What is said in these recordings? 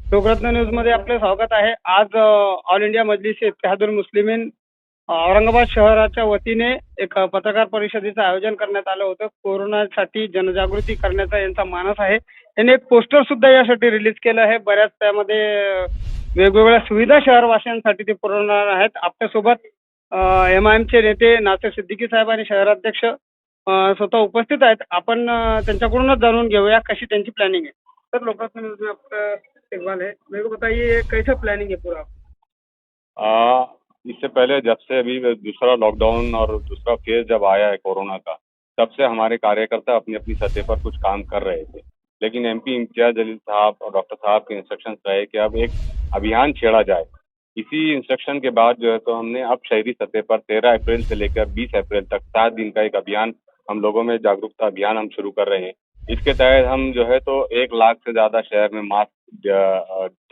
लोकरत्न न्यूजमध्ये आपले स्वागत आहे. आज ऑल इंडिया मजलिस इत्तेहादुल मुस्लिमीन औरंगाबाद शहराच्या वतीने एक पत्रकार परिषदेचं आयोजन करण्यात आलं होतं. कोरोनासाठी जनजागृती करण्याचा यांचा मानस आहे. यांनी एक पोस्टर सुद्धा यासाठी रिलीज केलं आहे. बऱ्याच त्यामध्ये वेगवेगळ्या सुविधा शहरवासियांसाठी ते पुरवणार आहेत. आपल्यासोबत एमआयएमचे नेते नासिर सिद्दीकी साहेब आणि शहराध्यक्ष स्वतः उपस्थित आहेत. आपण त्यांच्याकडूनच जाणून घेऊया कशी त्यांची प्लॅनिंग आहे. सर, लोकरत्न न्यूज में आपका इकबाल है। मेरे को बताइए ये कैसा प्लानिंग है पूरा? इससे पहले जब से अभी दूसरा लॉकडाउन और दूसरा फेज जब आया है कोरोना का, तब से हमारे कार्यकर्ता अपनी अपनी सतह पर कुछ काम कर रहे थे। लेकिन एमपी इम्तियाज जलील साहब और डॉक्टर साहब के इंस्ट्रक्शंस रहे कि अब एक अभियान छेड़ा जाए। इसी इंस्ट्रक्शन के बाद जो है तो हमने अब शहरी सतह पर 13 अप्रैल से लेकर 20 अप्रैल तक 7 दिन का एक अभियान हम लोगों में जागरूकता अभियान हम शुरू कर रहे हैं। इसके तहत हम जो है तो 1 लाख से ज्यादा शहर में मास्क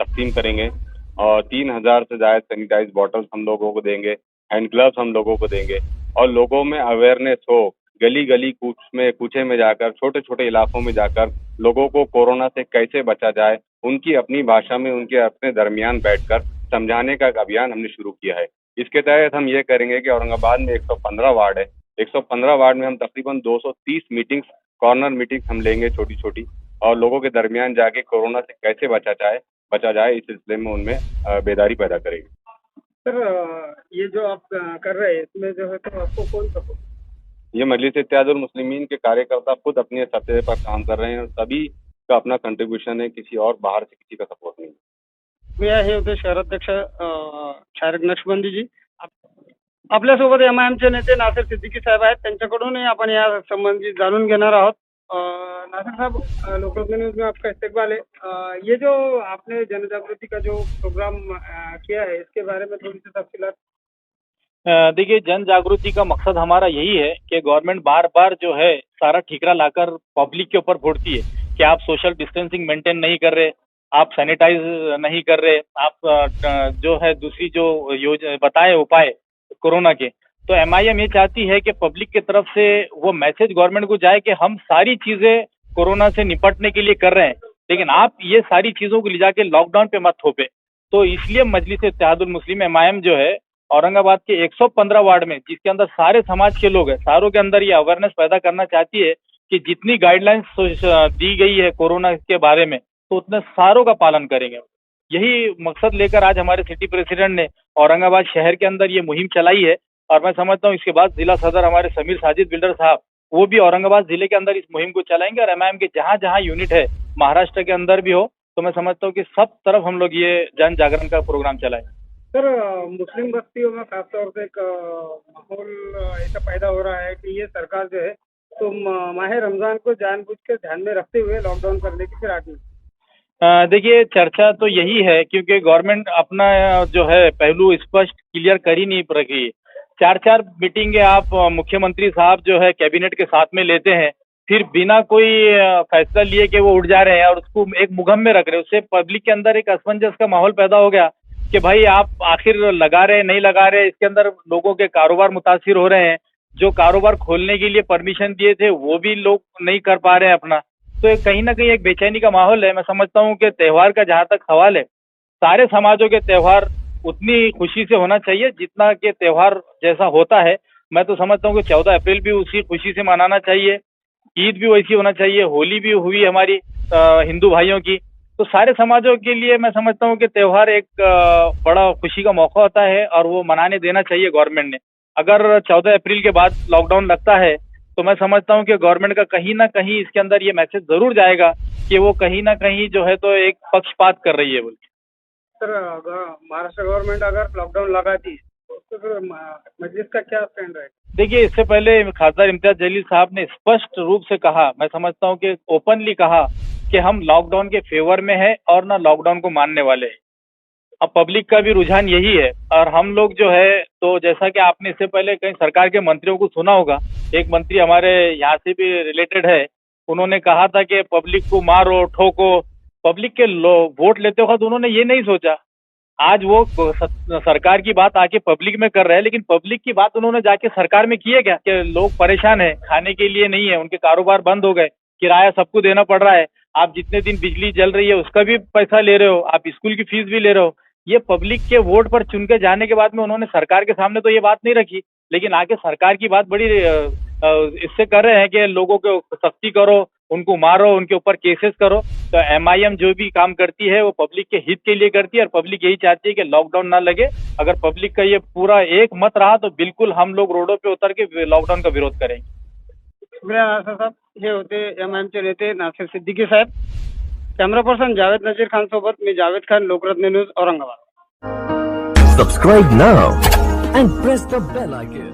तकसीम करेंगे और 3,000 से ज्यादा सैनिटाइज बॉटल्स हम लोगों को देंगे, हैंड ग्लव्स हम लोगों को देंगे और लोगों में अवेयरनेस हो। गली गली कूचे में जाकर, छोटे छोटे इलाकों में जाकर लोगों को कोरोना से कैसे बचा जाए, उनकी अपनी भाषा में उनके अपने दरमियान बैठकर समझाने का एक अभियान हमने शुरू किया है। इसके तहत हम ये करेंगे कि औरंगाबाद में 115 वार्ड है। 115 वार्ड में हम तकरीबन 230 मीटिंग्स, कॉर्नर मीटिंग्स हम लेंगे छोटी छोटी, और लोगों के दरमियान जाके कोरोना से कैसे बचा जाए इस सिलसिले में उनमें बेदारी पैदा करेगी। सर, ये जो आप कर रहे हैं इसमें जो है तो आपको कौन सपोर्ट? ये मजलिस इत्तेहादुल मुस्लिमीन के कार्यकर्ता खुद अपनी सतह पर काम कर रहे हैं और सभी का अपना कंट्रीब्यूशन है, किसी और बाहर से किसी का सपोर्ट नहीं। हे होते शहराध्यक्ष शारिक नक्षबंदीजी. आपल्यासोबत एमआयएमचे नेते नासिर सिद्दीकी साहेब आहेत. त्यांच्याकडूनही आपण या संबंधी जाणून घेणार आहोत. नासिर साहब, लोकरत्न न्यूज में आपका इस्तकबाल है. ये जो आपने जनजागृति का जो प्रोग्राम किया है इसके बारे में थोड़ी सी तफसीलात. देखिए, जन जागृति का मकसद हमारा यही है कि गवर्नमेंट बार बार जो है सारा ठीकरा लाकर पब्लिक के ऊपर फोड़ती है कि आप सोशल डिस्टेंसिंग मेंटेन नहीं कर रहे, आप सैनिटाइज नहीं कर रहे, आप जो है दूसरी जो योजना बताए उपाय कोरोना के, तो एमआईएम ये चाहती है कि पब्लिक की तरफ से वो मैसेज गवर्नमेंट को जाए कि हम सारी चीजें कोरोना से निपटने के लिए कर रहे हैं, लेकिन आप ये सारी चीजों को ले जाके लॉकडाउन पे मत थोपे। तो इसलिए मजलिस इत्तेहादुल मुस्लिम एमआईएम जो है औरंगाबाद के 115 वार्ड में, जिसके अंदर सारे समाज के लोग हैं, सारों के अंदर ये अवेयरनेस पैदा करना चाहती है कि जितनी गाइडलाइंस दी गई है कोरोना के बारे में, तो उतने सारों का पालन करेंगे। यही मकसद लेकर आज हमारे सिटी प्रेसिडेंट ने औरंगाबाद शहर के अंदर ये मुहिम चलाई है, और मैं समझता हूँ इसके बाद जिला सदर हमारे समीर साजिद बिल्डर साहब, वो भी औरंगाबाद जिले के अंदर इस मुहिम को चलाएंगे, और एमआईएम के जहां जहां यूनिट है महाराष्ट्र के अंदर भी हो, तो मैं समझता हूँ कि सब तरफ हम लोग ये जन जागरण का प्रोग्राम चलाएं। सर, मुस्लिम बस्तियों में खासतौर से एक माहौल ऐसा पैदा हो रहा है कि ये सरकार जो है तो माह रमजान को जानबूझकर ध्यान में रखते हुए लॉकडाउन करने की फिर आगे. देखिए, चर्चा तो यही है क्योंकि गवर्नमेंट अपना जो है पहलू स्पष्ट क्लियर कर ही नहीं रखी। 4-4 मीटिंगें आप मुख्यमंत्री साहब जो है कैबिनेट के साथ में लेते हैं, फिर बिना कोई फैसला लिए कि वो उठ जा रहे हैं और उसको एक मुगम में रख रहे हैं। उससे पब्लिक के अंदर एक असमंजस का माहौल पैदा हो गया कि भाई आप आखिर लगा रहे नहीं लगा रहे, इसके अंदर लोगों के कारोबार मुतासिर हो रहे हैं। जो कारोबार खोलने के लिए परमिशन दिए थे वो भी लोग नहीं कर पा रहे हैं अपना, तो कहीं ना कहीं एक बेचैनी का माहौल है। मैं समझता हूँ कि त्योहार का जहाँ तक सवाल है, सारे समाजों के त्योहार उतनी खुशी से होना चाहिए जितना कि त्योहार जैसा होता है। मैं तो समझता हूँ कि 14 अप्रैल भी उसी खुशी से मनाना चाहिए, ईद भी वैसी होना चाहिए, होली भी हुई हमारी हिंदू भाइयों की, तो सारे समाजों के लिए मैं समझता हूँ कि त्योहार एक बड़ा खुशी का मौका होता है और वो मनाने देना चाहिए गवर्नमेंट ने। अगर 14 अप्रैल के बाद लॉकडाउन लगता है तो मैं समझता हूँ कि गवर्नमेंट का कहीं ना कहीं इसके अंदर ये मैसेज जरूर जाएगा कि वो कहीं ना कहीं जो है तो एक पक्षपात कर रही है बोल के। सर, अगर महाराष्ट्र गवर्नमेंट अगर लॉकडाउन लगाती तो फिर मजलिस का क्या स्टैंड रहेगा? देखिए, इससे पहले खासदार इम्तियाज जलील साहब ने स्पष्ट रूप से कहा, मैं समझता हूँ कि ओपनली कहा कि हम लॉकडाउन के फेवर में है और ना लॉकडाउन को मानने वाले हैं। अब पब्लिक का भी रुझान यही है, और हम लोग जो है तो जैसा कि आपने इससे पहले कई सरकार के मंत्रियों को सुना होगा, एक मंत्री हमारे यहाँ से भी रिलेटेड है, उन्होंने कहा था कि पब्लिक को मारो ठोको। पब्लिक के वोट लेते वक्त उन्होंने ये नहीं सोचा। आज वो सरकार की बात आके पब्लिक में कर रहे हैं, लेकिन पब्लिक की बात उन्होंने जाके सरकार में की है क्या? कि लोग परेशान है, खाने के लिए नहीं है, उनके कारोबार बंद हो गए, किराया सबको देना पड़ रहा है। आप जितने दिन बिजली जल रही है उसका भी पैसा ले रहे हो, आप स्कूल की फीस भी ले रहे हो। ये पब्लिक के वोट पर चुन के जाने के बाद में उन्होंने सरकार के सामने तो ये बात नहीं रखी, लेकिन आके सरकार की बात बड़ी इससे कर रहे हैं कि लोगों को सख्ती करो, उनको मारो, उनके ऊपर केसेस करो। तो एमआईएम जो भी काम करती है वो पब्लिक के हित के लिए करती है और पब्लिक यही चाहती है कि लॉकडाउन ना लगे। अगर पब्लिक का ये पूरा एक मत रहा तो बिल्कुल हम लोग रोडों पे उतर के लॉकडाउन का विरोध करेंगे। शुक्रिया नासिर साहेब. हे होते एमआयएमचे नेते नासिर सिद्दीकी साहेब. कॅमेरा पर्सन जावेद नजीर खान सोबत मी Javed Khan, Lokratna news, Aurangabad. Subscribe now and press the bell icon.